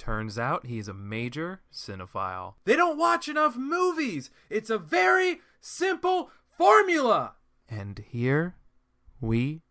Turns out he's a major cinephile. They don't watch enough movies! It's a very simple formula! And here we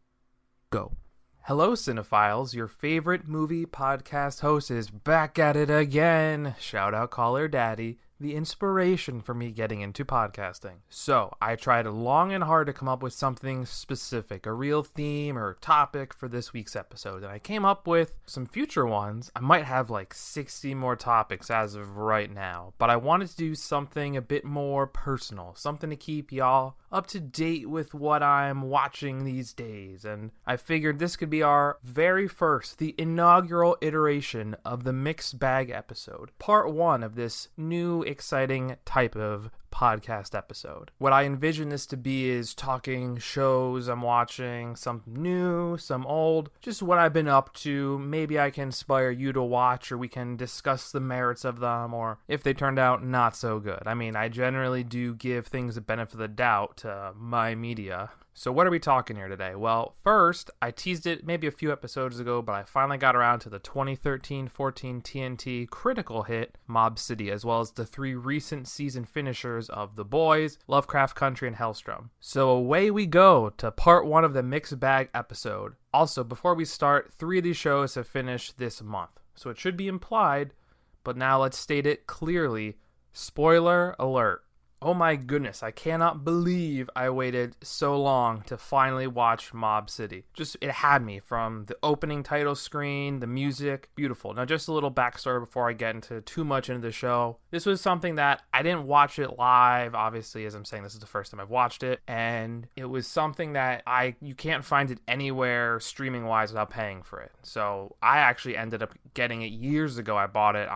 go. Hello, cinephiles. Your favorite movie podcast host is back at it again. Shout out Caller Daddy, the inspiration for me getting into podcasting. So I tried long and hard to come up with something specific, a real theme or topic for this week's episode. And I came up with some future ones. I might have like 60 more topics as of right now, but I wanted to do something a bit more personal, something to keep y'all up to date with what I'm watching these days. And I figured this could be our very first, the inaugural iteration of the Mixed Bag episode, part one of this new exciting type of podcast episode. What I envision this to be is talking shows I'm watching, some new, some old, just what I've been up to. Maybe I can inspire you to watch, or we can discuss the merits of them, or if they turned out not so good. I mean, I generally do give things the benefit of the doubt to my media. So what are we talking here today? Well, first, I teased it maybe a few episodes ago, but I finally got around to the 2013-14 TNT critical hit, Mob City, as well as the three recent season finishers of The Boys, Lovecraft Country, and Helstrom. So away we go to part one of the Mixed Bag episode. Also, before we start, 3 of these shows have finished this month, so it should be implied, but now let's state it clearly. Spoiler alert. Oh my goodness, I cannot believe I waited so long to finally watch Mob City. It had me from the opening title screen, the music, beautiful. Now just a little backstory before I get into too much into the show. This was something that I didn't watch it live, obviously, as I'm saying, this is the first time I've watched it, and it was something that you can't find it anywhere streaming-wise without paying for it. So I actually ended up getting it years ago. I bought it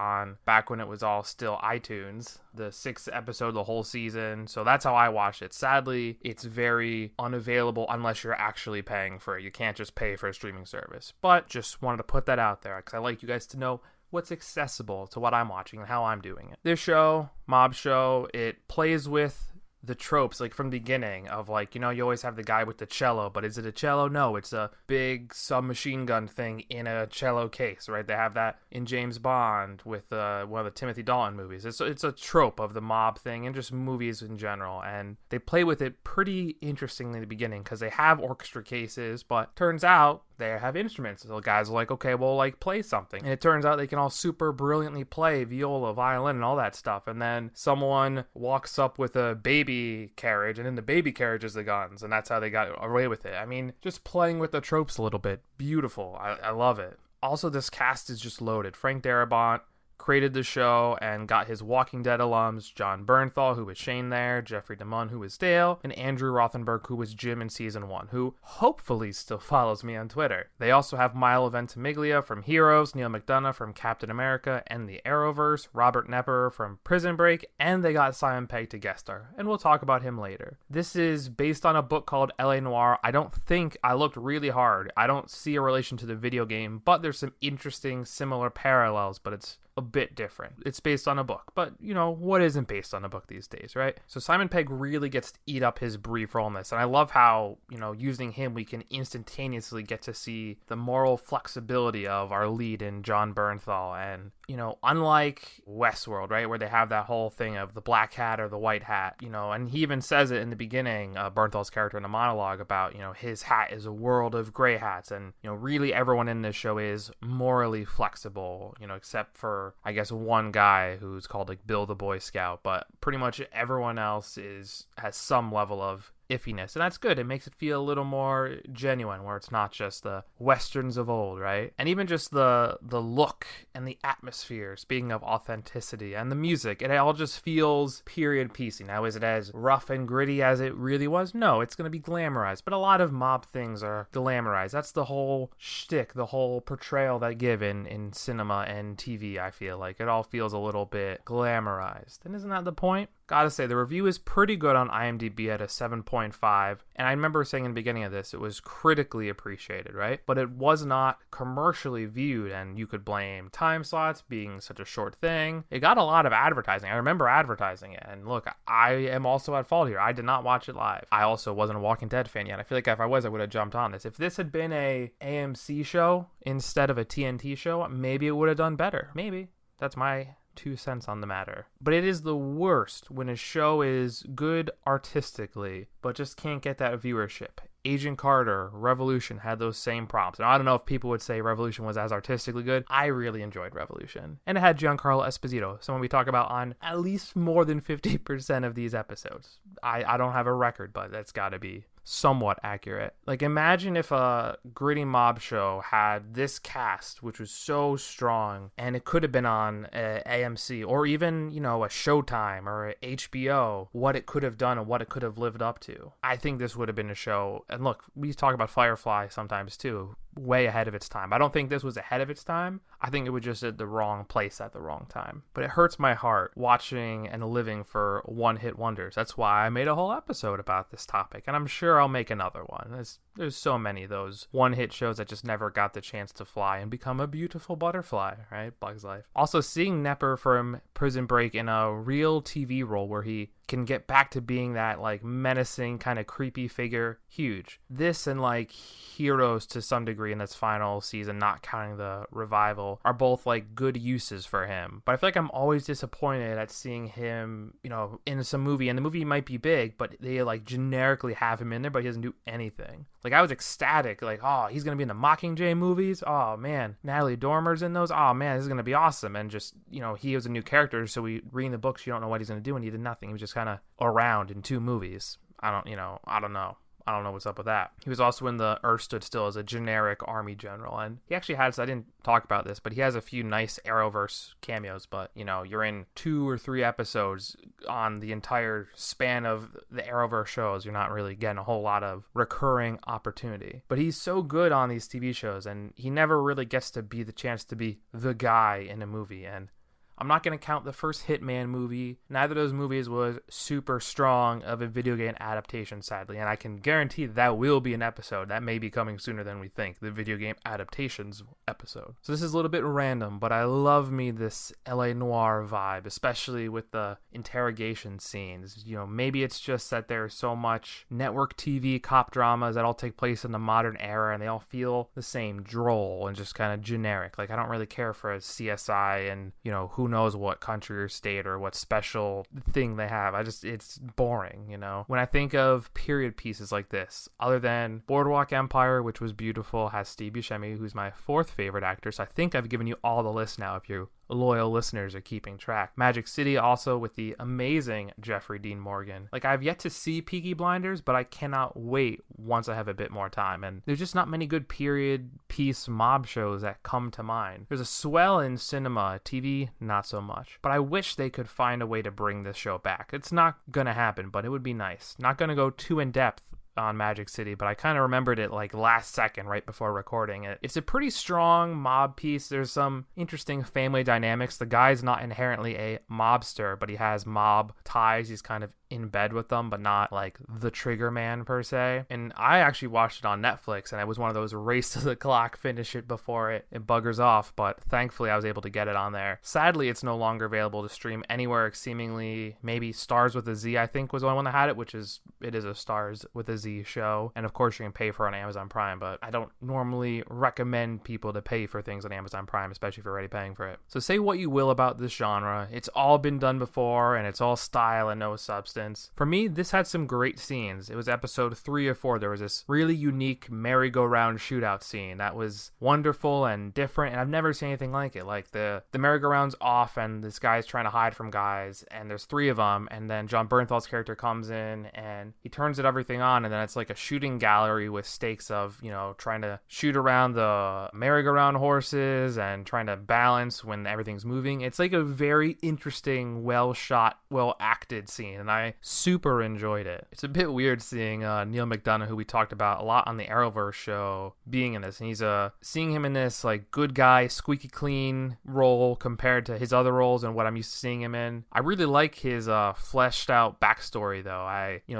back when it was all still iTunes, the 6th episode, the whole season. So that's how I watched it. Sadly, it's very unavailable unless you're actually paying for it. You can't just pay for a streaming service. But just wanted to put that out there because I like you guys to know what's accessible to what I'm watching and how I'm doing it. This show, Mob Show, it plays with the tropes, like from the beginning of, like, you know, you always have the guy with the cello, but is it a cello? No, it's a big submachine gun thing in a cello case, right? They have that in James Bond with one of the Timothy Dalton movies. It's a trope of the mob thing and just movies in general, and they play with it pretty interestingly in the beginning because they have orchestra cases, but turns out they have instruments. So the guys are like, okay, well, like, play something. And it turns out they can all super brilliantly play viola, violin, and all that stuff. And then someone walks up with a baby carriage, and in the baby carriage is the guns. And that's how they got away with it. I mean, just playing with the tropes a little bit. Beautiful. I love it. Also, this cast is just loaded. Frank Darabont created the show and got his Walking Dead alums, John Bernthal, who was Shane there, Jeffrey DeMunn, who was Dale, and Andrew Rothenberg, who was Jim in season 1, who hopefully still follows me on Twitter. They also have Milo Ventimiglia from Heroes, Neil McDonough from Captain America and the Arrowverse, Robert Knepper from Prison Break, and they got Simon Pegg to guest star, and we'll talk about him later. This is based on a book called L.A. Noire. I looked really hard. I don't see a relation to the video game, but there's some interesting similar parallels, but it's a bit different. It's based on a book, but, you know, what isn't based on a book these days, right? So Simon Pegg really gets to eat up his brief role in this, and I love how, you know, using him, we can instantaneously get to see the moral flexibility of our lead in John Bernthal. And, you know, unlike Westworld, right, where they have that whole thing of the black hat or the white hat, you know, and he even says it in the beginning, Bernthal's character in a monologue about, you know, his hat is a world of gray hats, and, you know, really everyone in this show is morally flexible, you know, except for, I guess, one guy who's called, like, Bill the Boy Scout, but pretty much everyone else has some level of iffiness, and that's good. It makes it feel a little more genuine, where it's not just the westerns of old, right? And even just the look and the atmosphere, speaking of authenticity, and the music, it all just feels period piecey. Now, is it as rough and gritty as it really was? No, it's going to be glamorized, but a lot of mob things are glamorized. That's the whole shtick, the whole portrayal they give in cinema and TV. I feel like it all feels a little bit glamorized, and isn't that the point? Gotta say, the review is pretty good on IMDb at a 7.5, and I remember saying in the beginning of this, it was critically appreciated, right? But it was not commercially viewed, and you could blame time slots being such a short thing. It got a lot of advertising. I remember advertising it, and look, I am also at fault here. I did not watch it live. I also wasn't a Walking Dead fan yet. I feel like if I was, I would have jumped on this. If this had been a AMC show instead of a TNT show, maybe it would have done better. Maybe. That's my 2 cents on the matter. But it is the worst when a show is good artistically, but just can't get that viewership. Agent Carter, Revolution had those same problems. Now, I don't know if people would say Revolution was as artistically good. I really enjoyed Revolution. And it had Giancarlo Esposito, someone we talk about on at least more than 50% of these episodes. I don't have a record, but that's got to be somewhat accurate. Like, imagine if a gritty mob show had this cast, which was so strong, and it could have been on AMC or even, a Showtime or a HBO, what it could have done and what it could have lived up to. I think this would have been a show, and look, we talk about Firefly sometimes too, way ahead of its time. I don't think this was ahead of its time. I think it was just at the wrong place at the wrong time. But it hurts my heart watching and living for one-hit wonders. That's why I made a whole episode about this topic, and I'm sure I'll make another one. There's so many of those one-hit shows that just never got the chance to fly and become a beautiful butterfly, right? Bug's Life. Also, seeing Nepper from Prison Break in a real TV role where he can get back to being that menacing kind of creepy figure, huge. This and Heroes to some degree in this final season, not counting the revival, are both good uses for him. But I feel like I'm always disappointed at seeing him, in some movie, and the movie might be big, but they generically have him in there, but he doesn't do anything. I was ecstatic, oh, he's gonna be in the Mockingjay movies. Oh man, Natalie Dormer's in those. Oh man, this is gonna be awesome. And just he was a new character, so we reading the books, you don't know what he's gonna do, and he did nothing. He was just kind of around in 2 movies. I don't know. I don't know what's up with that. He was also in the Earth Stood Still as a generic army general. And he actually has, I didn't talk about this, but he has a few nice Arrowverse cameos. But, you're in 2 or 3 episodes on the entire span of the Arrowverse shows. You're not really getting a whole lot of recurring opportunity. But he's so good on these TV shows, and he never really gets to be the chance to be the guy in a movie. And I'm not going to count the first Hitman movie. Neither of those movies was super strong of a video game adaptation, sadly. And I can guarantee that will be an episode. That may be coming sooner than we think, the video game adaptations episode. So this is a little bit random, but I love me this LA Noire vibe, especially with the interrogation scenes. Maybe it's just that there's so much network TV cop dramas that all take place in the modern era, and they all feel the same, droll and just kind of generic. I don't really care for a CSI and, who knows what country or state or what special thing they have. It's boring, When I think of period pieces like this, other than Boardwalk Empire, which was beautiful, has Steve Buscemi, who's my 4th favorite actor, so I think I've given you all the list now if you loyal listeners are keeping track. Magic City, also with the amazing Jeffrey Dean Morgan. I've yet to see Peaky Blinders, but I cannot wait once I have a bit more time. And there's just not many good period piece mob shows that come to mind. There's a swell in cinema, TV, not so much. But I wish they could find a way to bring this show back. It's not gonna happen, but it would be nice. Not gonna go too in depth on Magic City, but I kind of remembered it last second right before recording it. It's a pretty strong mob piece. There's some interesting family dynamics. The guy's not inherently a mobster, but he has mob ties. He's kind of in bed with them, but not the trigger man per se. And I actually watched it on Netflix, and it was one of those race to the clock, finish it before it buggers off, but thankfully I was able to get it on there. Sadly, it's no longer available to stream anywhere, seemingly. Maybe Stars with a Z, I think, was the only one that had it, it is a Stars with a Z show. And of course you can pay for it on Amazon Prime, but I don't normally recommend people to pay for things on Amazon Prime, especially if you're already paying for it. So say what you will about this genre, it's all been done before, and it's all style and no substance. For me, this had some great scenes. It was episode 3 or 4. There was this really unique merry-go-round shootout scene that was wonderful and different, and I've never seen anything like it. The merry-go-round's off, and this guy's trying to hide from guys, and there's 3 of them, and then John Bernthal's character comes in, and he turns everything on, and then it's a shooting gallery with stakes of, trying to shoot around the merry-go-round horses and trying to balance when everything's moving. It's a very interesting, well-shot, well-acted scene, and I I super enjoyed it. It's a bit weird seeing Neil McDonough, who we talked about a lot on the Arrowverse show, being in this. And he's seeing him in this like good guy, squeaky clean role compared to his other roles and what I'm used to seeing him in. I really like his fleshed out backstory though.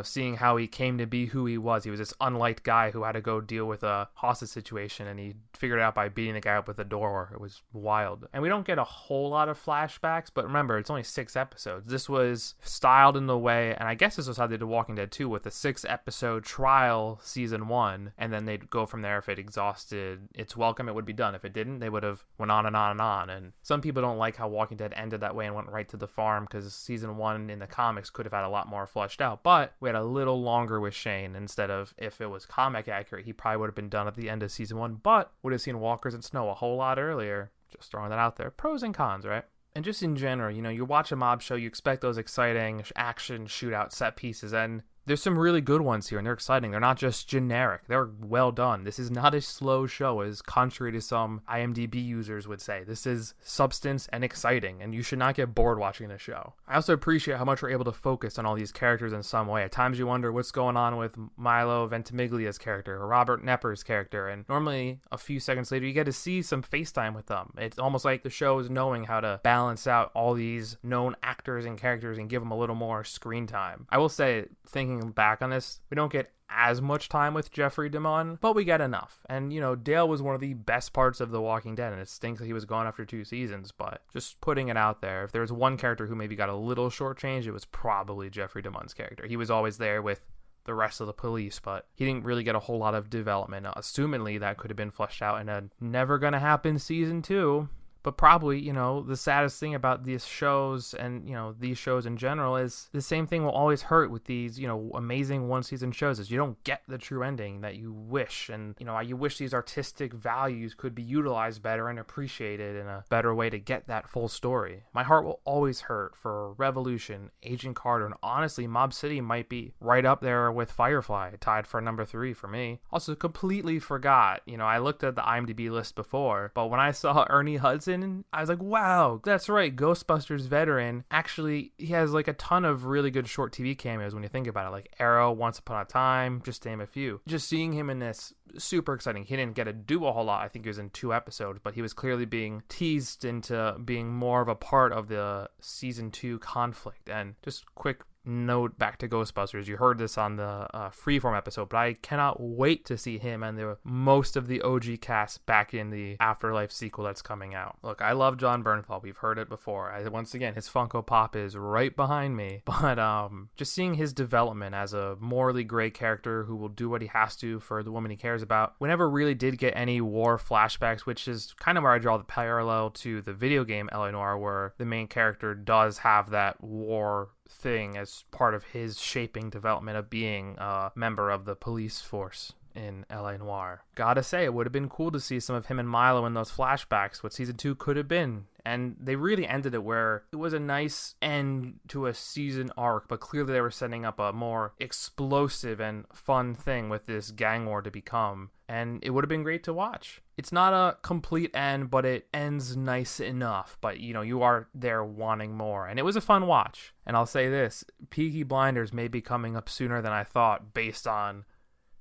Seeing how he came to be who he was. He was this unliked guy who had to go deal with a hostage situation, and he figured it out by beating the guy up with a door. It was wild. And we don't get a whole lot of flashbacks, but remember, it's only 6 episodes. This was styled in the way, and I guess this was how they did Walking Dead too, with a 6-episode trial season 1, and then they'd go from there. If it exhausted its welcome, it would be done. If it didn't, they would have went on and on and on. And some people don't like how Walking Dead ended that way and went right to the farm, because season 1 in the comics could have had a lot more fleshed out, but we had a little longer with Shane. Instead of, if it was comic accurate, he probably would have been done at the end of season 1, but would have seen Walkers and Snow a whole lot earlier. Just throwing that out there. Pros and cons, right? And just in general, you watch a mob show, you expect those exciting action shootout set pieces, and there's some really good ones here, and they're exciting. They're not just generic. They're well done. This is not a slow show, as contrary to some IMDb users would say. This is substance and exciting, and you should not get bored watching the show. I also appreciate how much we're able to focus on all these characters in some way. At times you wonder what's going on with Milo Ventimiglia's character, or Robert Knepper's character, and normally a few seconds later you get to see some FaceTime with them. It's almost like the show is knowing how to balance out all these known actors and characters and give them a little more screen time. I will say, thinking back on this, we don't get as much time with Jeffrey DeMunn, but we get enough. And Dale was one of the best parts of The Walking Dead, and it stinks that he was gone after 2 seasons, but just putting it out there, if there was one character who maybe got a little shortchanged, it was probably Jeffrey DeMunn's character. He was always there with the rest of the police, but he didn't really get a whole lot of development. Assumingly that could have been fleshed out in a never gonna happen season 2. But probably, the saddest thing about these shows and, these shows in general is the same thing will always hurt with these, amazing one-season shows is you don't get the true ending that you wish. And, you wish these artistic values could be utilized better and appreciated in a better way to get that full story. My heart will always hurt for Revolution, Agent Carter, and honestly, Mob City might be right up there with Firefly, tied for number 3 for me. Also, completely forgot, I looked at the IMDb list before, but when I saw Ernie Hudson, I was like, wow, that's right, Ghostbusters veteran. Actually, he has like a ton of really good short TV cameos when you think about it, like Arrow, Once Upon a Time, just to name a few. Just seeing him in this, super exciting. He didn't get to do a whole lot. I think he was in 2 episodes, but he was clearly being teased into being more of a part of the season 2 conflict. And just quick note back to Ghostbusters, you heard this on the Freeform episode, but I cannot wait to see him and most of the OG cast back in the Afterlife sequel that's coming out. Look, I love John Bernthal. We've heard it before. Once again, his Funko Pop is right behind me, but just seeing his development as a morally gray character who will do what he has to for the woman he cares about. We never really did get any war flashbacks, which is kind of where I draw the parallel to the video game L.A. Noire, where the main character does have that war thing as part of his shaping development of being a member of the police force in L.A. Noire. Gotta say, it would have been cool to see some of him and Milo in those flashbacks, what season 2 could have been. And they really ended it where it was a nice end to a season arc, but clearly they were setting up a more explosive and fun thing with this gang war to become. And it would have been great to watch. It's not a complete end, but it ends nice enough. But, you are there wanting more. And it was a fun watch. And I'll say this, Peaky Blinders may be coming up sooner than I thought based on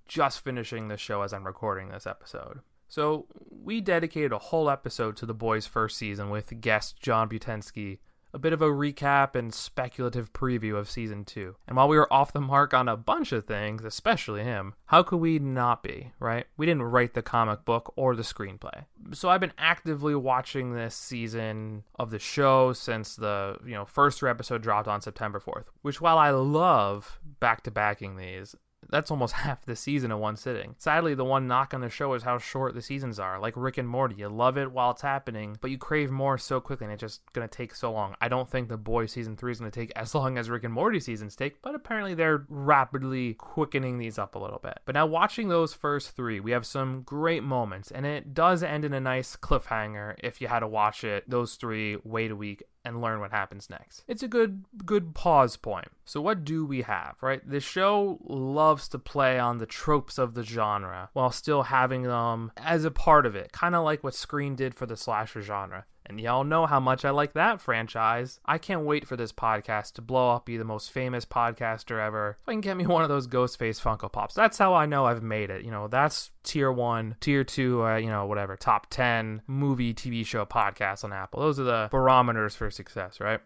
just finishing the show as I'm recording this episode. So we dedicated a whole episode to The Boys' first season with guest John Butensky, a bit of a recap and speculative preview of season 2. And while we were off the mark on a bunch of things, especially him, how could we not be, right? We didn't write the comic book or the screenplay. So I've been actively watching this season of the show since the, first 3 episodes dropped on September 4th, which while I love back-to-backing these, that's almost half the season in one sitting. Sadly, the one knock on the show is how short the seasons are. Like Rick and Morty, you love it while it's happening, but you crave more so quickly, and it's just going to take so long. I don't think The Boys season 3 is going to take as long as Rick and Morty seasons take, but apparently they're rapidly quickening these up a little bit. But now watching those first 3, we have some great moments, and it does end in a nice cliffhanger if you had to watch it, those 3, wait a week, and learn what happens next. It's a good pause point. So what do we have, right? The show loves to play on the tropes of the genre while still having them as a part of it, kind of like what Scream did for the slasher genre. And y'all know how much I like that franchise. I can't wait for this podcast to blow up, be the most famous podcaster ever. If I can get me one of those Ghostface Funko Pops. That's how I know I've made it. That's tier 1, tier 2, whatever, top 10 movie, TV show podcasts on Apple. Those are the barometers for success, right?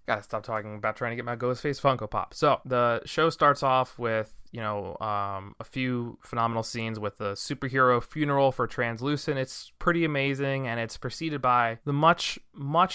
Gotta stop talking about trying to get my Ghostface Funko Pop. So the show starts off with a few phenomenal scenes with the superhero funeral for Translucent. It's pretty amazing, and it's preceded by the much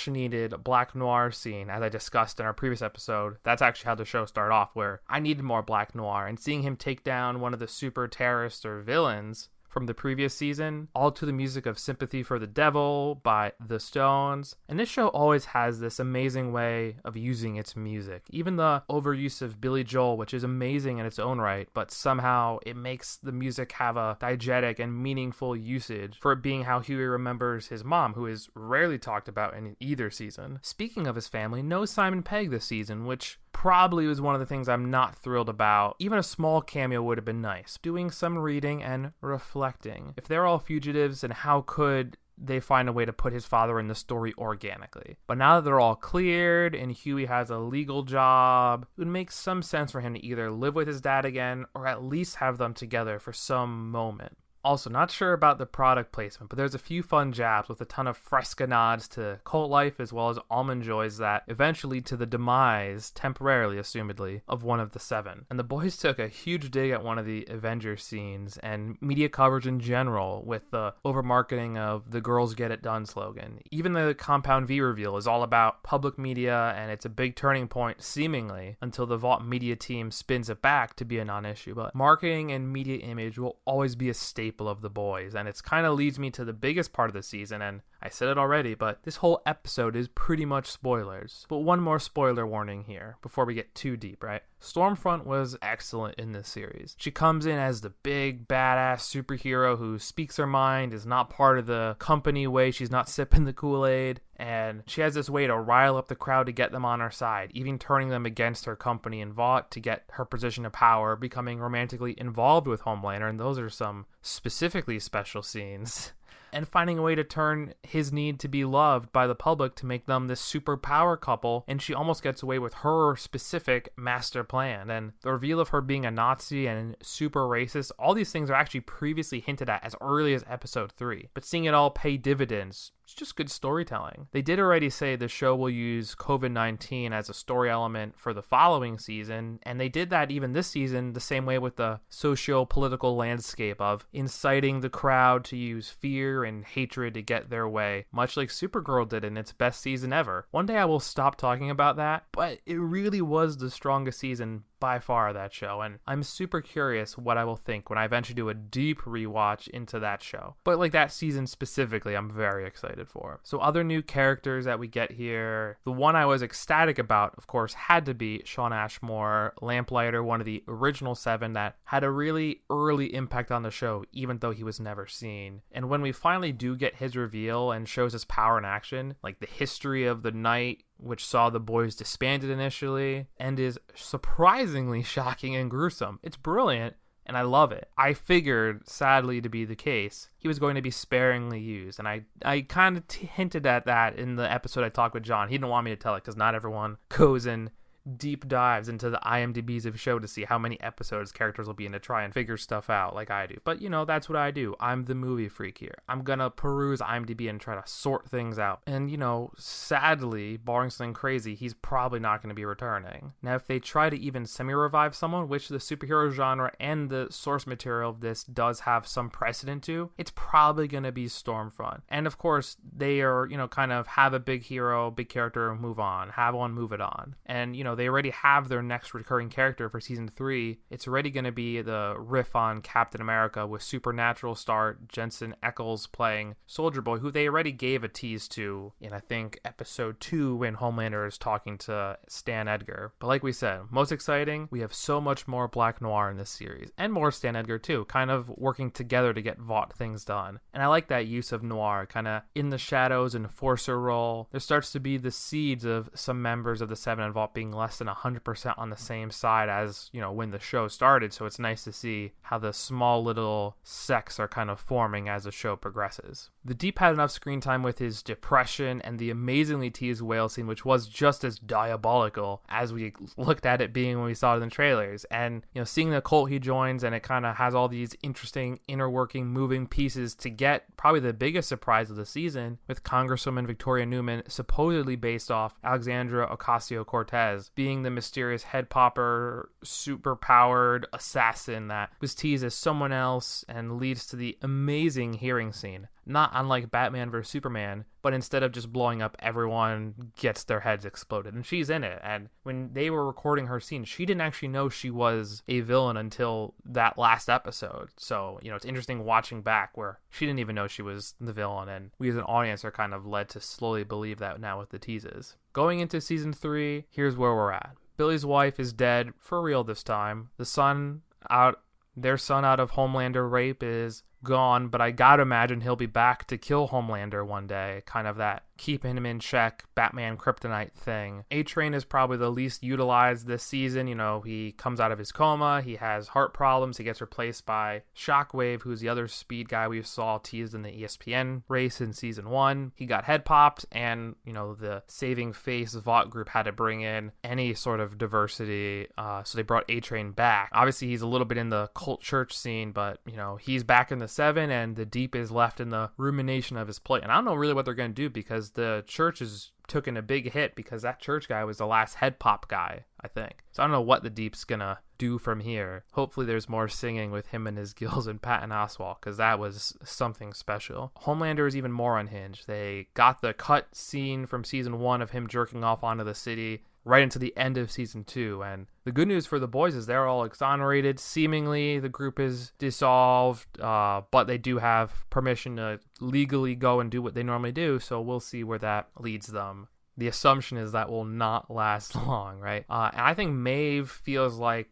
needed Black Noir scene, as I discussed in our previous episode. That's actually how the show started off, where I needed more Black Noir, and seeing him take down one of the super terrorists or villains from the previous season, all to the music of Sympathy for the Devil by The Stones. And this show always has this amazing way of using its music. Even the overuse of Billy Joel, which is amazing in its own right, but somehow it makes the music have a diegetic and meaningful usage for it being how Huey remembers his mom, who is rarely talked about in either season. Speaking of his family, no Simon Pegg this season, which probably was one of the things I'm not thrilled about. Even a small cameo would have been nice. Doing some reading and reflecting. If they're all fugitives, then how could they find a way to put his father in the story organically? But now that they're all cleared and Huey has a legal job, it would make some sense for him to either live with his dad again or at least have them together for some moment. Also, not sure about the product placement, but there's a few fun jabs with a ton of Fresca nods to Cult Life as well as Almond Joys that eventually lead to the demise, temporarily assumedly, of one of the 7. And the boys took a huge dig at one of the Avengers scenes and media coverage in general with the over-marketing of the Girls Get It Done slogan. Even the Compound V reveal is all about public media, and it's a big turning point, seemingly, until the Vault media team spins it back to be a non-issue. But marketing and media image will always be a staple of the boys, and it's kind of leads me to the biggest part of the season, and I said it already, but this whole episode is pretty much spoilers. But one more spoiler warning here before we get too deep, right? Stormfront was excellent in this series. She comes in as the big badass superhero who speaks her mind, is not part of the company way, she's not sipping the Kool-Aid, and she has this way to rile up the crowd to get them on her side, even turning them against her company and Vought to get her position of power, becoming romantically involved with Homelander, and those are some specifically special scenes. And finding a way to turn his need to be loved by the public to make them this super power couple, and she almost gets away with her specific master plan. And the reveal of her being a Nazi and super racist, all these things are actually previously hinted at as early as episode 3. But seeing it all pay dividends, it's just good storytelling. They did already say the show will use COVID-19 as a story element for the following season, and they did that even this season the same way with the socio-political landscape of inciting the crowd to use fear and hatred to get their way, much like Supergirl did in its best season ever. One day I will stop talking about that, but it really was the strongest season by far, that show, and I'm super curious what I will think when I eventually do a deep rewatch into that show. But like that season specifically, I'm very excited for. So other new characters that we get here, the one I was ecstatic about, of course, had to be Shawn Ashmore, Lamplighter, one of the original 7 that had a really early impact on the show, even though he was never seen. And when we finally do get his reveal and shows his power in action, like the history of the night, which saw the boys disbanded initially, and is surprisingly shocking and gruesome. It's brilliant, and I love it. I figured, sadly to be the case, he was going to be sparingly used, and I kind of hinted at that in the episode I talked with John. He didn't want me to tell it, because not everyone goes in deep dives into the IMDb's of the show to see how many episodes characters will be in to try and figure stuff out like I do. But that's what I do. I'm the movie freak here. I'm gonna peruse IMDb and try to sort things out. And sadly, barring something crazy, he's probably not going to be returning. Now, if they try to even semi-revive someone, which the superhero genre and the source material of this does have some precedent to, it's probably going to be Stormfront. And of course, they are, kind of have a big hero, big character, move on. Have one, move it on. And, they already have their next recurring character for season 3. It's already going to be the riff on Captain America with Supernatural star Jensen Ackles playing Soldier Boy, who they already gave a tease to in, I think, episode 2 when Homelander is talking to Stan Edgar. But like we said, most exciting, we have so much more Black Noir in this series, and more Stan Edgar too, kind of working together to get Vought things done. And I like that use of Noir, kind of in the shadows, enforcer role. There starts to be the seeds of some members of the 7 and Vought being less less than 100% on the same side as, when the show started. So it's nice to see how the small little sects are kind of forming as the show progresses. The Deep had enough screen time with his depression and the amazingly teased whale scene, which was just as diabolical as we looked at it being when we saw it in the trailers. And, seeing the cult he joins, and it kind of has all these interesting inner working moving pieces to get probably the biggest surprise of the season, with Congresswoman Victoria Newman supposedly based off Alexandra Ocasio-Cortez being the mysterious head popper, super-powered assassin that was teased as someone else and leads to the amazing hearing scene. Not unlike Batman vs. Superman, but instead of just blowing up, everyone gets their heads exploded. And she's in it. And when they were recording her scene, she didn't actually know she was a villain until that last episode. So, it's interesting watching back where she didn't even know she was the villain. And we as an audience are kind of led to slowly believe that now with the teases. Going into season 3, here's where we're at. Billy's wife is dead, for real this time. Their son out of Homelander rape is gone, but I gotta imagine he'll be back to kill Homelander one day. Kind of that keeping him in check, Batman kryptonite thing. A-Train is probably the least utilized this season. He comes out of his coma, he has heart problems, he gets replaced by Shockwave, who's the other speed guy we saw teased in the ESPN race in season 1. He got head popped, and, the Saving Face Vought group had to bring in any sort of diversity, so they brought A-Train back. Obviously, he's a little bit in the cult church scene, but, he's back in the 7, and the Deep is left in the rumination of his plight. And I don't know really what they're going to do, because the church is taking a big hit, because that church guy was the last head pop guy, I think. So I don't know what the Deep's gonna do from here. Hopefully there's more singing with him and his gills and Patton Oswalt, because that was something special. Homelander is even more unhinged. They got the cut scene from season 1 of him jerking off onto the city right into the end of season 2. And the good news for the boys is they're all exonerated. Seemingly the group is dissolved, but they do have permission to legally go and do what they normally do. So we'll see where that leads them. The assumption is that will not last long, right? And I think Maeve feels like,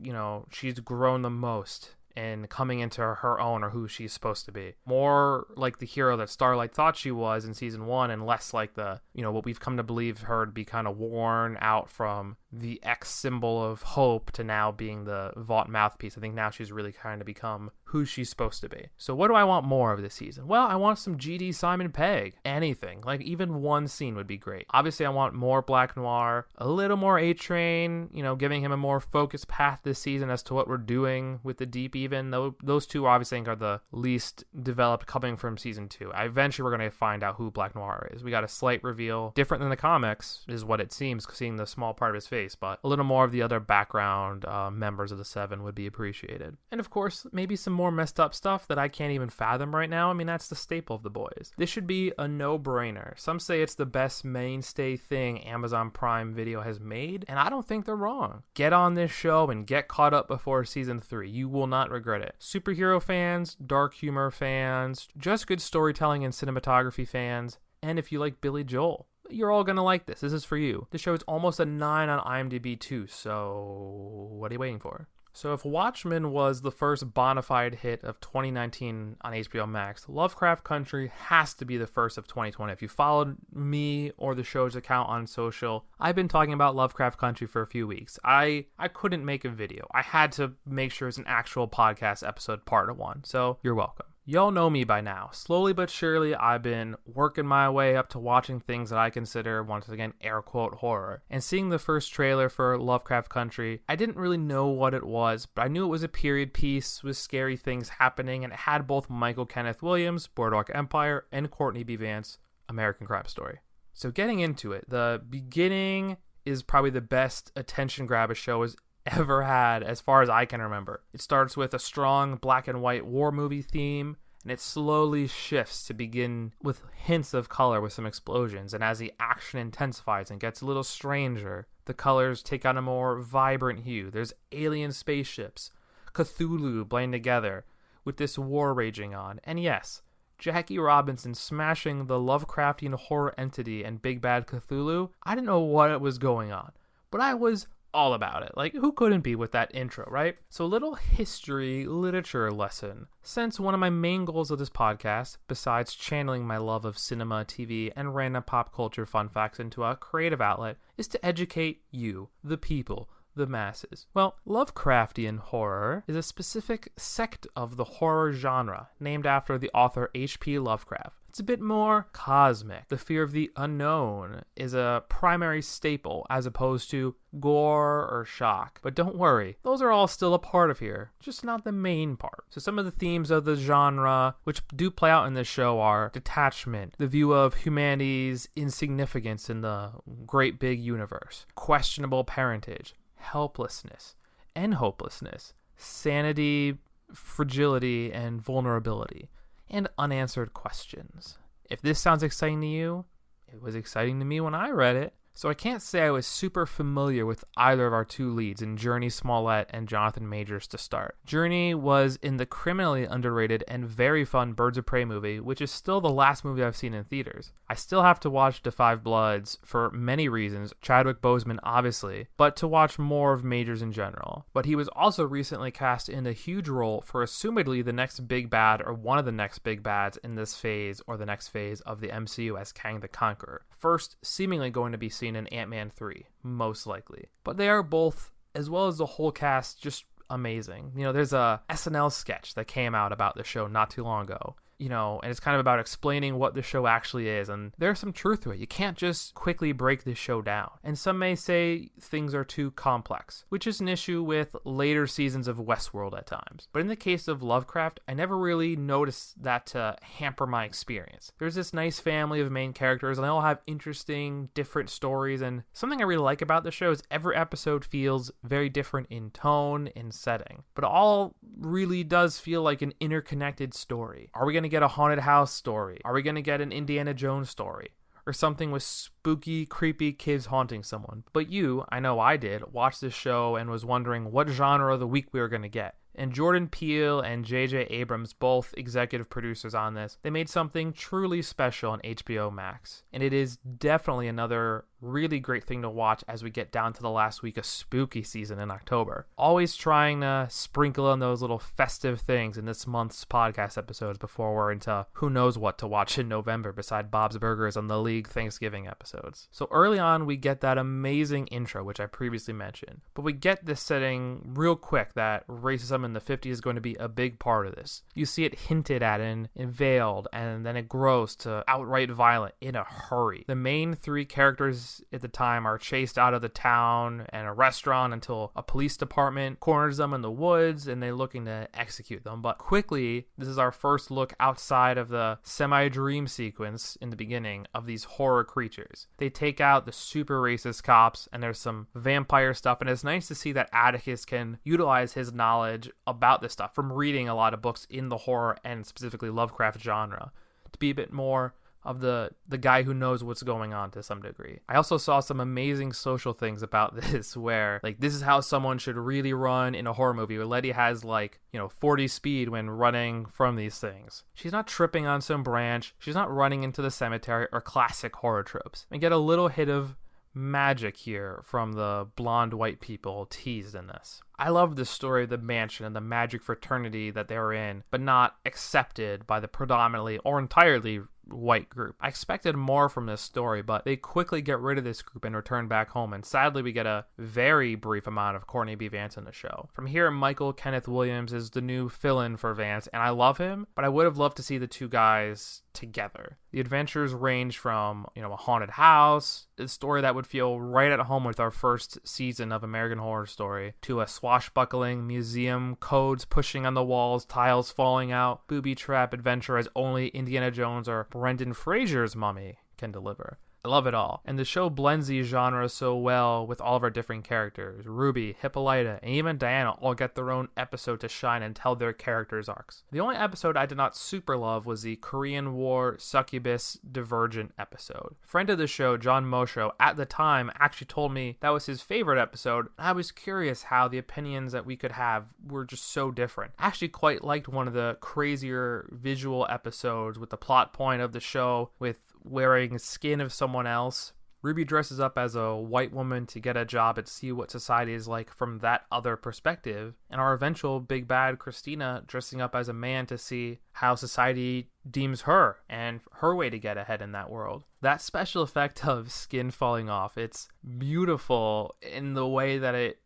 she's grown the most in coming into her own, or who she's supposed to be. More like the hero that Starlight thought she was in season 1, and less like the, what we've come to believe her to be kind of worn out from the X symbol of hope to now being the Vought mouthpiece. I think now she's really kind of become who she's supposed to be. So what do I want more of this season? Well, I want some GD Simon Pegg. Anything. Like even one scene would be great. Obviously, I want more Black Noir, a little more A-Train, giving him a more focused path this season as to what we're doing with the Deep even. Though those two obviously are the least developed coming from season 2. Eventually, we're going to find out who Black Noir is. We got a slight reveal. Different than the comics is what it seems, seeing the small part of his face. But a little more of the other background members of the 7 would be appreciated. And of course, maybe some more messed up stuff that I can't even fathom right now. I mean, that's the staple of the boys. This should be a no-brainer. Some say it's the best mainstay thing Amazon Prime Video has made, and I don't think they're wrong. Get on this show and get caught up before season 3. You will not regret it. Superhero fans, dark humor fans, just good storytelling and cinematography fans, and if you like Billy Joel, you're all going to like this. This is for you. The show is almost a 9 on IMDb too, so what are you waiting for? So if Watchmen was the first bona fide hit of 2019 on HBO Max, Lovecraft Country has to be the first of 2020. If you followed me or the show's account on social, I've been talking about Lovecraft Country for a few weeks. I couldn't make a video. I had to make sure it's an actual podcast episode part 1, so you're welcome. Y'all know me by now. Slowly but surely, I've been working my way up to watching things that I consider, once again, air quote, horror. And seeing the first trailer for Lovecraft Country, I didn't really know what it was, but I knew it was a period piece with scary things happening, and it had both Michael Kenneth Williams, Boardwalk Empire, and Courtney B. Vance, American Crime Story. So getting into it, the beginning is probably the best attention grab a show has ever had as far as I can remember. It starts with a strong black and white war movie theme, and it slowly shifts to begin with hints of color with some explosions, and as the action intensifies and gets a little stranger, the colors take on a more vibrant hue. There's alien spaceships, Cthulhu blend together with this war raging on, and yes, Jackie Robinson smashing the Lovecraftian horror entity and Big Bad Cthulhu. I didn't know what was going on, but I was all about it. Like, who couldn't be with that intro, right? So a little history literature lesson. Since one of my main goals of this podcast, besides channeling my love of cinema, TV, and random pop culture fun facts into a creative outlet, is to educate you, the people, the masses. Well, Lovecraftian horror is a specific sect of the horror genre, named after the author H.P. Lovecraft. It's a bit more cosmic. The fear of the unknown is a primary staple as opposed to gore or shock. But don't worry, those are all still a part of here, just not the main part. So some of the themes of the genre, which do play out in this show, are detachment, the view of humanity's insignificance in the great big universe, questionable parentage, helplessness and hopelessness, sanity, fragility, and vulnerability, and unanswered questions. If this sounds exciting to you, it was exciting to me when I read it. So I can't say I was super familiar with either of our two leads in Journey Smollett and Jonathan Majors to start. Journey was in the criminally underrated and very fun Birds of Prey movie, which is still the last movie I've seen in theaters. I still have to watch Da 5 Bloods for many reasons, Chadwick Boseman obviously, but to watch more of Majors in general. But he was also recently cast in a huge role for assumedly the next big bad or one of the next big bads in this phase or the next phase of the MCU as Kang the Conqueror. First, seemingly going to be seen in Ant-Man 3, most likely. But they are both, as well as the whole cast, just amazing. You know, there's a SNL sketch that came out about the show not too long ago. You know, and it's kind of about explaining what the show actually is, and there's some truth to it. You can't just quickly break this show down. And some may say things are too complex, which is an issue with later seasons of Westworld at times. But in the case of Lovecraft, I never really noticed that to hamper my experience. There's this nice family of main characters, and they all have interesting, different stories, and something I really like about the show is every episode feels very different in tone and setting. But it all really does feel like an interconnected story. Are we going to get a haunted house story? Are we going to get an Indiana Jones story? Or something with spooky, creepy kids haunting someone? But you, I know I did, watched this show and was wondering what genre of the week we were going to get. And Jordan Peele and J.J. Abrams, both executive producers on this, they made something truly special on HBO Max. And it is definitely another really great thing to watch as we get down to the last week of spooky season in October. Always trying to sprinkle in those little festive things in this month's podcast episodes before we're into who knows what to watch in November beside Bob's Burgers on the League Thanksgiving episodes. So early on, we get that amazing intro, which I previously mentioned. But we get this setting real quick that racism in the 50s is going to be a big part of this. You see it hinted at and veiled, and then it grows to outright violent in a hurry. The main three characters at the time are chased out of the town and a restaurant until a police department corners them in the woods and they're looking to execute them. But quickly, this is our first look outside of the semi-dream sequence in the beginning of these horror creatures. They take out the super racist cops and there's some vampire stuff, and it's nice to see that Atticus can utilize his knowledge about this stuff from reading a lot of books in the horror and specifically Lovecraft genre to be a bit more of the guy who knows what's going on to some degree. I also saw some amazing social things about this where, like, this is how someone should really run in a horror movie where Letty has, 40 speed when running from these things. She's not tripping on some branch. She's not running into the cemetery or classic horror tropes. And get a little hit of magic here from the blonde white people teased in this. I love the story of the mansion and the magic fraternity that they were in, but not accepted by the predominantly or entirely white group. I expected more from this story, but they quickly get rid of this group and return back home, and sadly we get a very brief amount of Courtney B. Vance in the show. From here, Michael Kenneth Williams is the new fill-in for Vance, and I love him, but I would have loved to see the two guys together. The adventures range from, a haunted house, a story that would feel right at home with our first season of American Horror Story, to a swashbuckling museum, codes pushing on the walls, tiles falling out, booby trap adventure as only Indiana Jones or Brendan Fraser's Mummy can deliver. I love it all. And the show blends these genres so well with all of our different characters. Ruby, Hippolyta, and even Diana all get their own episode to shine and tell their characters' arcs. The only episode I did not super love was the Korean War Succubus Divergent episode. Friend of the show, John Mosho, at the time actually told me that was his favorite episode. I was curious how the opinions that we could have were just so different. I actually quite liked one of the crazier visual episodes with the plot point of the show with wearing skin of someone else Ruby dresses up as a white woman to get a job and see what society is like from that other perspective, and our eventual big bad Christina dressing up as a man to see how society deems her and her way to get ahead in that world. That special effect of skin falling off, it's beautiful in the way that it,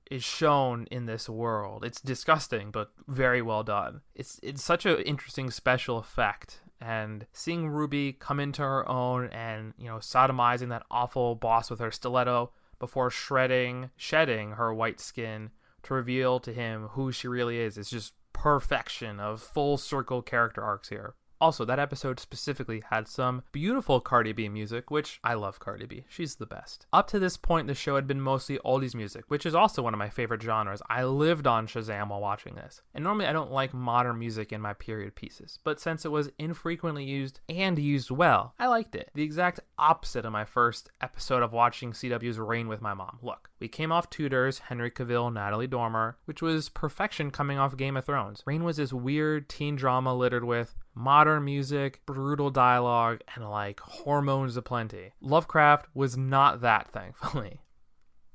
is shown in this world. It's disgusting, but very well done. It's such an interesting special effect. And seeing Ruby come into her own and, sodomizing that awful boss with her stiletto before shedding her white skin to reveal to him who she really is just perfection of full circle character arcs here. Also, that episode specifically had some beautiful Cardi B music, which I love Cardi B. She's the best. Up to this point, the show had been mostly oldies music, which is also one of my favorite genres. I lived on Shazam while watching this. And normally I don't like modern music in my period pieces, but since it was infrequently used and used well, I liked it. The exact opposite of my first episode of watching CW's Reign with my mom. Look, we came off Tudors, Henry Cavill, Natalie Dormer, which was perfection coming off Game of Thrones. Reign was this weird teen drama littered with modern music, brutal dialogue, and hormones aplenty. Lovecraft was not that, thankfully.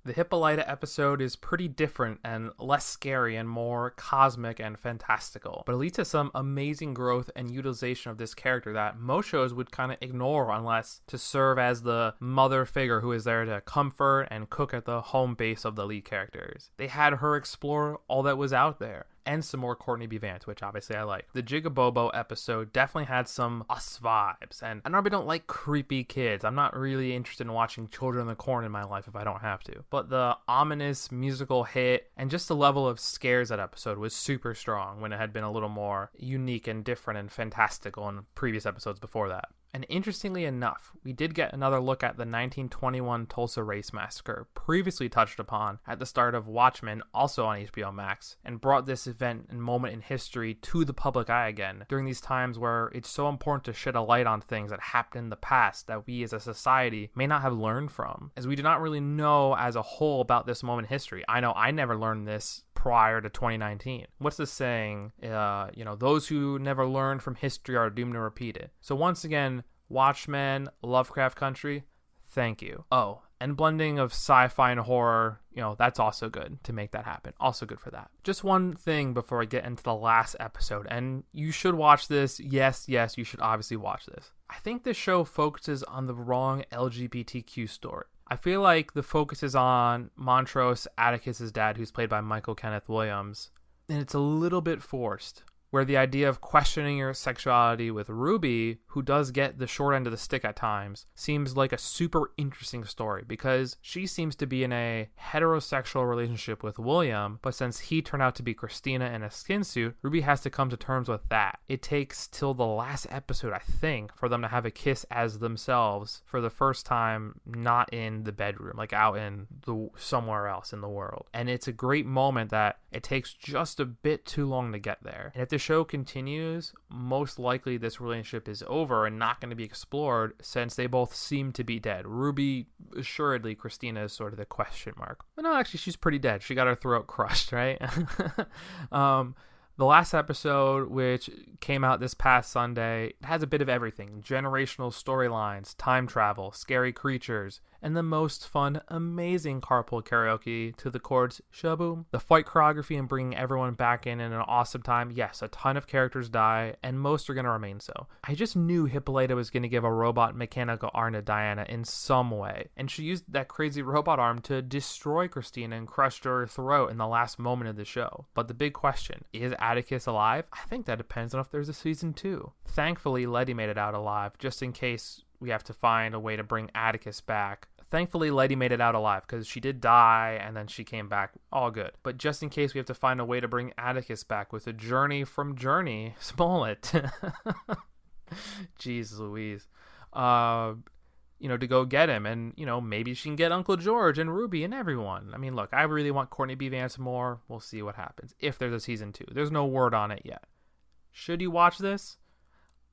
The Hippolyta episode is pretty different and less scary and more cosmic and fantastical, but it leads to some amazing growth and utilization of this character that most shows would kind of ignore unless to serve as the mother figure who is there to comfort and cook at the home base of the lead characters. They had her explore all that was out there. And some more Courtney B. Vance, which obviously I like. The Jigabobo episode definitely had some Us vibes, and I normally don't like creepy kids. I'm not really interested in watching Children of the Corn in my life if I don't have to. But the ominous musical hit and just the level of scares that episode was super strong when it had been a little more unique and different and fantastical in previous episodes before that. And interestingly enough, we did get another look at the 1921 Tulsa Race Massacre, previously touched upon at the start of Watchmen, also on HBO Max, and brought this event and moment in history to the public eye again, during these times where it's so important to shed a light on things that happened in the past that we as a society may not have learned from, as we do not really know as a whole about this moment in history. I know I never learned this prior to 2019. What's the saying? Those who never learn from history are doomed to repeat it. So once again, Watchmen, Lovecraft Country, thank you. Oh, and blending of sci-fi and horror, that's also good to make that happen. Also good for that. Just one thing before I get into the last episode, and you should watch this. Yes, you should obviously watch this. I think this show focuses on the wrong LGBTQ story. I feel like the focus is on Montrose, Atticus's dad, who's played by Michael Kenneth Williams, and it's a little bit forced, where the idea of questioning your sexuality with Ruby, who does get the short end of the stick at times, seems like a super interesting story because she seems to be in a heterosexual relationship with William, but since he turned out to be Christina in a skin suit, Ruby has to come to terms with that. It takes till the last episode, I think, for them to have a kiss as themselves for the first time, not in the bedroom, out in somewhere else in the world. And it's a great moment that it takes just a bit too long to get there. And if the show continues, most likely this relationship is over and not going to be explored since they both seem to be dead. Ruby, assuredly, Christina is sort of the question mark. But no, actually, she's pretty dead. She got her throat crushed, right? The last episode, which came out this past Sunday, it has a bit of everything. Generational storylines, time travel, scary creatures, and the most fun, amazing carpool karaoke to the chords Shaboom. The fight choreography and bringing everyone back in an awesome time. Yes, a ton of characters die, and most are going to remain so. I just knew Hippolyta was going to give a robot mechanical arm to Diana in some way, and she used that crazy robot arm to destroy Christina and crush her throat in the last moment of the show. But the big question, is Atticus alive? I think that depends on if there's a season 2. Thankfully, Letty made it out alive, just in case we have to find a way to bring Atticus back. Thankfully, Letty made it out alive because she did die and then she came back. All good. But just in case we have to find a way to bring Atticus back with a journey from Journey Smollett. Jeez Louise. To go get him. And, maybe she can get Uncle George and Ruby and everyone. I mean, look, I really want Courtney B. Vance more. We'll see what happens. If there's a season 2. There's no word on it yet. Should you watch this?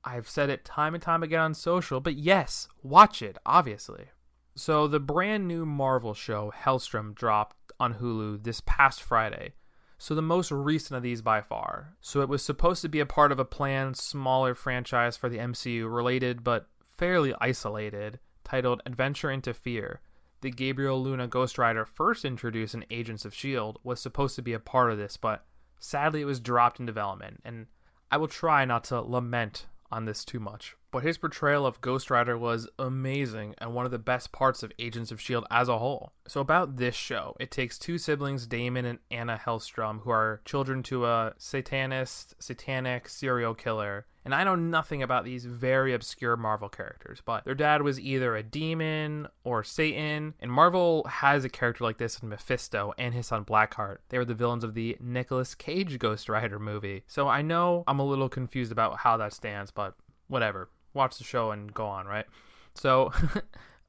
I've said it time and time again on social, but yes, watch it, obviously. So the brand new Marvel show, Helstrom, dropped on Hulu this past Friday. So the most recent of these by far. So it was supposed to be a part of a planned, smaller franchise for the MCU, related but fairly isolated, titled Adventure into Fear. The Gabriel Luna Ghost Rider first introduced in Agents of S.H.I.E.L.D. was supposed to be a part of this, but sadly it was dropped in development, and I will try not to lament on this too much. But his portrayal of Ghost Rider was amazing and one of the best parts of Agents of S.H.I.E.L.D. as a whole. So about this show, it takes two siblings, Damon and Anna Helstrom, who are children to a satanic serial killer. And I know nothing about these very obscure Marvel characters, but their dad was either a demon or Satan, and Marvel has a character like this in Mephisto and his son Blackheart. They were the villains of the Nicolas Cage Ghost Rider movie. So I know I'm a little confused about how that stands, but whatever. Watch the show and go on, right? So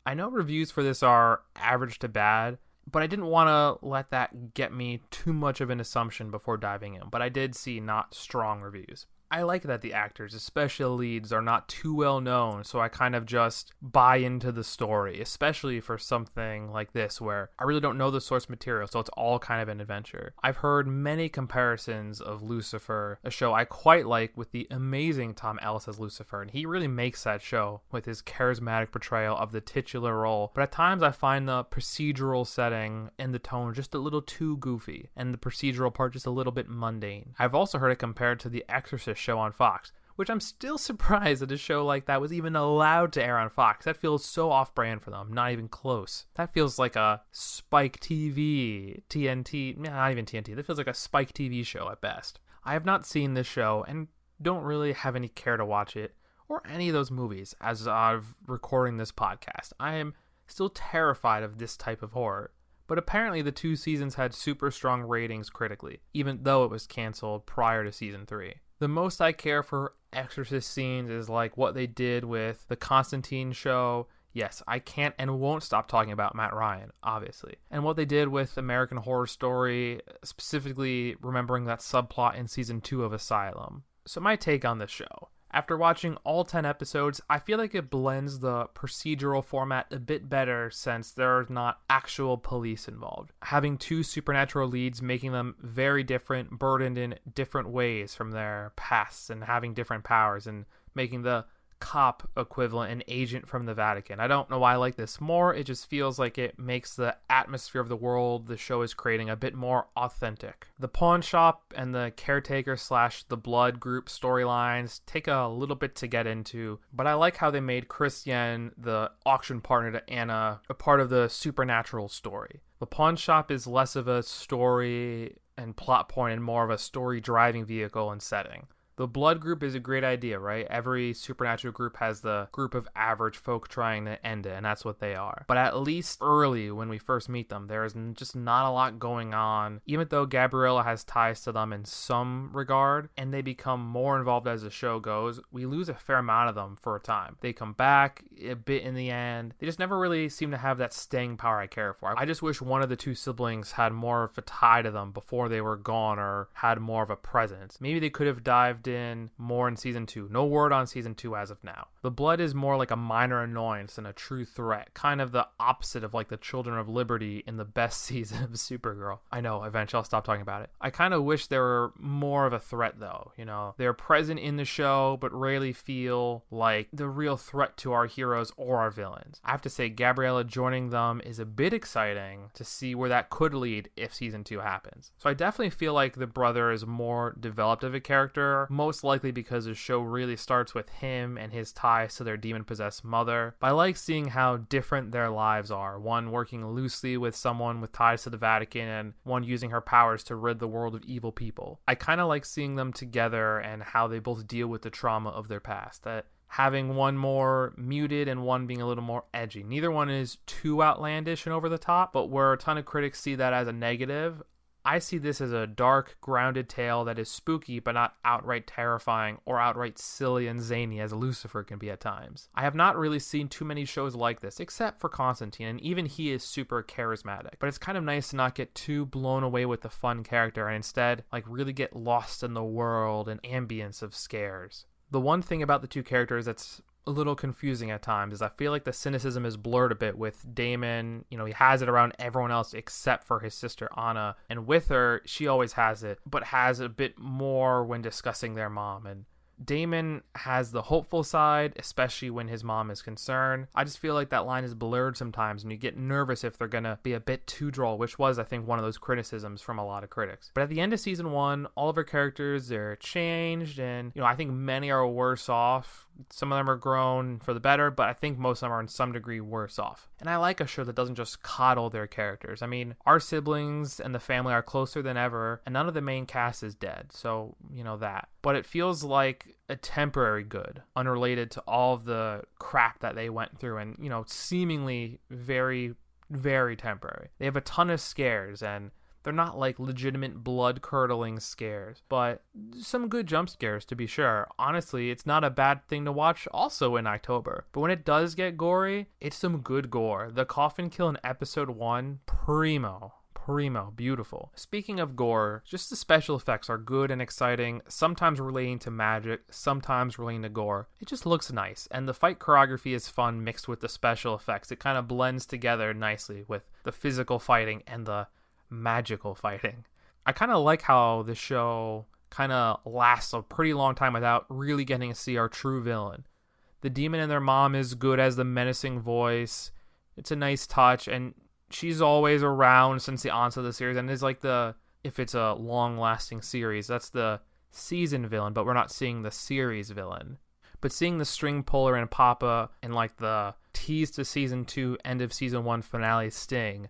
I know reviews for this are average to bad, but I didn't want to let that get me too much of an assumption before diving in. But I did see not strong reviews. I like that the actors, especially the leads, are not too well known, so I kind of just buy into the story, especially for something like this where I really don't know the source material, so it's all kind of an adventure. I've heard many comparisons of Lucifer, a show I quite like, with the amazing Tom Ellis as Lucifer, and he really makes that show with his charismatic portrayal of the titular role. But at times I find the procedural setting and the tone just a little too goofy, and the procedural part just a little bit mundane. I've also heard it compared to The Exorcist show on Fox, which I'm still surprised that a show like that was even allowed to air on Fox. That feels so off-brand for them, not even close. That feels like a Spike TV, TNT, not even TNT, that feels like a Spike TV show at best. I have not seen this show and don't really have any care to watch it, or any of those movies, as of recording this podcast. I am still terrified of this type of horror. But apparently the 2 seasons had super strong ratings critically, even though it was canceled prior to season 3. The most I care for Exorcist scenes is like what they did with the Constantine show. Yes, I can't and won't stop talking about Matt Ryan, obviously. And what they did with American Horror Story, specifically remembering that subplot in season 2 of Asylum. So my take on this show. After watching all 10 episodes, I feel like it blends the procedural format a bit better since there's not actual police involved. Having 2 supernatural leads, making them very different, burdened in different ways from their pasts and having different powers, and making the cop equivalent an agent from the Vatican. I don't know why I like this more. It just feels like it makes the atmosphere of the world the show is creating a bit more authentic. The pawn shop and the caretaker / the blood group storylines take a little bit to get into, but I like how they made Christian, the auction partner to Anna, a part of the supernatural story. The pawn shop is less of a story and plot point and more of a story driving vehicle and setting. The blood group is a great idea, right? Every supernatural group has the group of average folk trying to end it, and that's what they are. But at least early, when we first meet them, there is just not a lot going on, even though Gabriella has ties to them in some regard, and they become more involved as the show goes. We lose a fair amount of them for a time. They come back a bit in the end. They just never really seem to have that staying power I care for. I just wish one of the 2 siblings had more of a tie to them before they were gone, or had more of a presence. Maybe they could have dived in more in season 2. No word on season 2 as of now. The blood is more like a minor annoyance than a true threat, kind of the opposite of like the Children of Liberty in the best season of Supergirl. I know, eventually I'll stop talking about it. I kind of wish they were more of a threat though, you know. They're present in the show but rarely feel like the real threat to our heroes or our villains. I have to say, Gabriella joining them is a bit exciting to see where that could lead if season 2 happens. So I definitely feel like the brother is more developed of a character, most likely because the show really starts with him and his ties to their demon-possessed mother. But I like seeing how different their lives are, one working loosely with someone with ties to the Vatican, and one using her powers to rid the world of evil people. I kind of like seeing them together and how they both deal with the trauma of their past, that having one more muted and one being a little more edgy. Neither one is too outlandish and over the top, but where a ton of critics see that as a negative, I see this as a dark, grounded tale that is spooky but not outright terrifying or outright silly and zany as Lucifer can be at times. I have not really seen too many shows like this, except for Constantine, and even he is super charismatic. But it's kind of nice to not get too blown away with the fun character and instead like really get lost in the world and ambience of scares. The one thing about the 2 characters that's a little confusing at times is I feel like the cynicism is blurred a bit with Damon. You know, he has it around everyone else except for his sister Anna, and with her she always has it, but has a bit more when discussing their mom. And Damon has the hopeful side, especially when his mom is concerned. I just feel like that line is blurred sometimes, and you get nervous if they're going to be a bit too droll, which was, I think, one of those criticisms from a lot of critics. But at the end of season 1, all of our characters, they're changed, and, I think many are worse off. Some of them are grown for the better, but I think most of them are in some degree worse off. And I like a show that doesn't just coddle their characters. I mean, our siblings and the family are closer than ever, and none of the main cast is dead, so, that. But it feels like a temporary good, unrelated to all of the crap that they went through, and, seemingly very, very temporary. They have a ton of scares, and they're not like legitimate blood-curdling scares, but some good jump scares to be sure. Honestly, it's not a bad thing to watch also in October. But when it does get gory, it's some good gore. The coffin kill in episode 1, primo, beautiful. Speaking of gore, just the special effects are good and exciting, sometimes relating to magic, sometimes relating to gore. It just looks nice, and the fight choreography is fun mixed with the special effects. It kind of blends together nicely with the physical fighting and the magical fighting. I kind of like how the show kind of lasts a pretty long time without really getting to see our true villain. The demon and their mom is good as the menacing voice. It's a nice touch, and she's always around since the onset of the series, and is like if it's a long-lasting series, that's the season villain, but we're not seeing the series villain. But seeing the string puller and Papa and like the tease to season 2, end of season 1 finale Sting,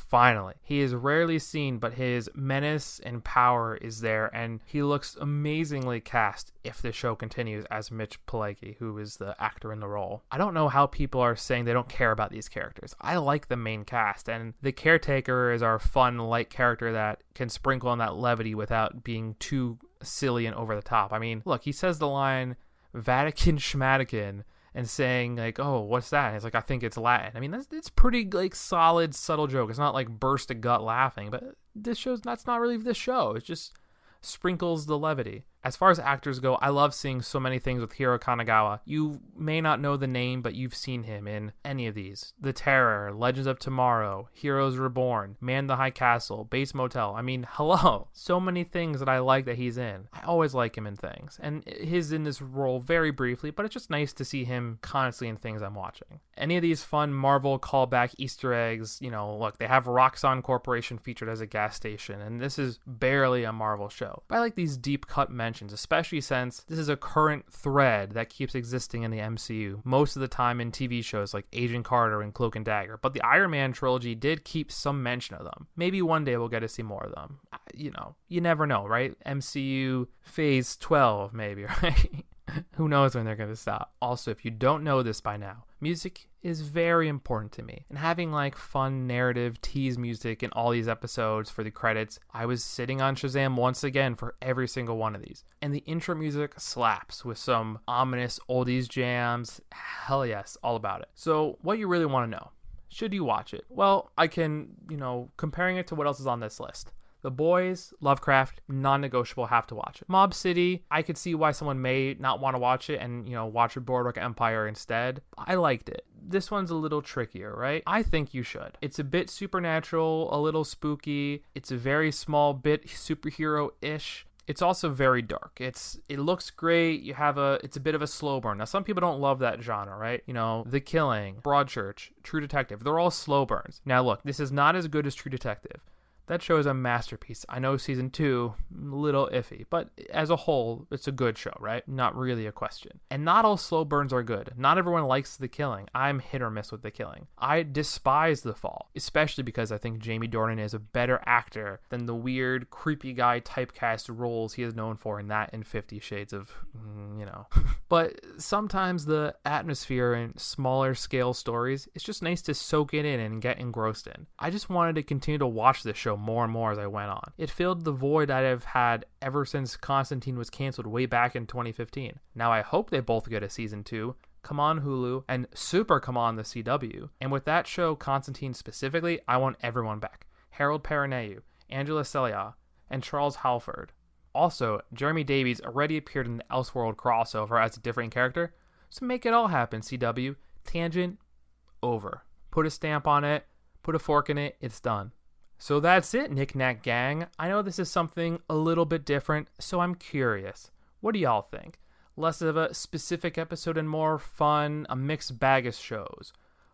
finally. He is rarely seen, but his menace and power is there, and he looks amazingly cast if the show continues as Mitch Pileggi, who is the actor in the role. I don't know how people are saying they don't care about these characters. I like the main cast, and the caretaker is our fun, light character that can sprinkle on that levity without being too silly and over the top. I mean, look, he says the line, Vatican Schmatican, and saying like, oh, what's that? And it's like, I think it's Latin. I mean, it's pretty like solid, subtle joke. It's not like burst a gut laughing, but that's not really this show. It just sprinkles the levity. As far as actors go, I love seeing so many things with Hiro Kanagawa. You may not know the name, but you've seen him in any of these. The Terror, Legends of Tomorrow, Heroes Reborn, Man in the High Castle, Bates Motel. I mean, hello. So many things that I like that he's in. I always like him in things. And he's in this role very briefly, but it's just nice to see him constantly in things I'm watching. Any of these fun Marvel callback Easter eggs, look, they have Roxxon Corporation featured as a gas station, and this is barely a Marvel show. But I like these deep cut mentions, especially since this is a current thread that keeps existing in the MCU, most of the time in TV shows like Agent Carter and Cloak and Dagger. But the Iron Man trilogy did keep some mention of them. Maybe one day we'll get to see more of them. You never know, right? MCU Phase 12, maybe, right? Who knows when they're going to stop. Also, if you don't know this by now, music is very important to me. And having like fun narrative tease music in all these episodes for the credits, I was sitting on Shazam once again for every single one of these. And the intro music slaps with some ominous oldies jams. Hell yes, all about it. So what you really want to know, should you watch it? Well, I can, comparing it to what else is on this list. The Boys, Lovecraft, non-negotiable, have to watch it. Mob City, I could see why someone may not want to watch it and, watch Boardwalk Empire instead. I liked it. This one's a little trickier, right? I think you should. It's a bit supernatural, a little spooky. It's a very small bit superhero-ish. It's also very dark. It looks great. It's a bit of a slow burn. Now, some people don't love that genre, right? The Killing, Broadchurch, True Detective. They're all slow burns. Now, look, this is not as good as True Detective. That show is a masterpiece. I know season 2, a little iffy, but as a whole, it's a good show, right? Not really a question. And not all slow burns are good. Not everyone likes The Killing. I'm hit or miss with The Killing. I despise The Fall, especially because I think Jamie Dornan is a better actor than the weird, creepy guy typecast roles he is known for in that and 50 Shades of, But sometimes the atmosphere in smaller scale stories, it's just nice to soak it in and get engrossed in. I just wanted to continue to watch this show more and more as I went on. It filled the void I have had ever since Constantine was canceled way back in 2015. Now I hope they both get a season 2. Come on Hulu, and super come on the CW. And with that show, Constantine specifically, I want everyone back. Harold Perrineau, Angela Celia, and Charles Halford. Also, Jeremy Davies already appeared in the Elseworld crossover as a different character, so make it all happen, CW. Tangent, over. Put a stamp on it, put a fork in it, it's done. So that's it, Knick Gang. I know this is something a little bit different, so I'm curious. What do y'all think? less of a specific episode and more fun, a mixed bag of shows.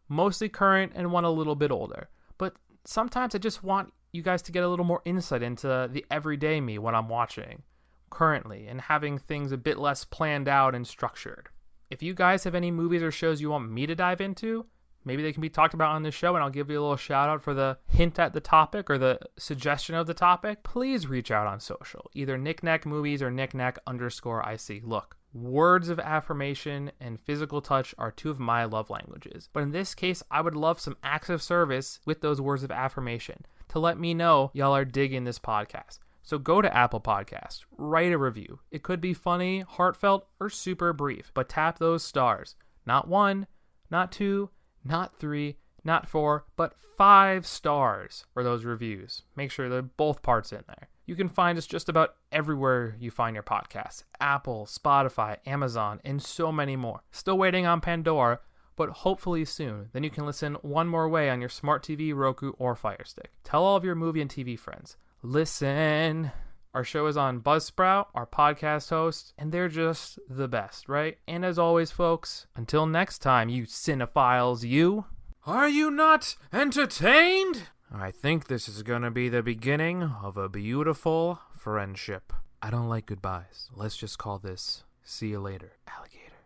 Mostly current and one a little bit older. But sometimes I just want you guys to get a little more insight into the everyday me when I'm watching currently and having things a bit less planned out and structured. If you guys have any movies or shows you want me to dive into, maybe they can be talked about on this show and I'll give you a little shout out for the hint at the topic or the suggestion of the topic. Please reach out on social, either knickknack movies or knickknack_IC. Look, words of affirmation and physical touch are two of my love languages. But in this case, I would love some acts of service with those words of affirmation to let me know y'all are digging this podcast. So go to Apple Podcasts, write a review. It could be funny, heartfelt, or super brief, but tap those stars. Not 1, not 2, not 3, not 4, but 5 stars for those reviews. Make sure they're both parts in there. You can find us just about everywhere you find your podcasts. Apple, Spotify, Amazon, and so many more. Still waiting on Pandora, but hopefully soon. Then you can listen one more way on your smart TV, Roku, or Fire Stick. Tell all of your movie and TV friends. Listen. Our show is on Buzzsprout, our podcast hosts, and they're just the best, right? And as always, folks, until next time, you cinephiles, you... Are you not entertained? I think this is gonna be the beginning of a beautiful friendship. I don't like goodbyes. Let's just call this see you later, alligator.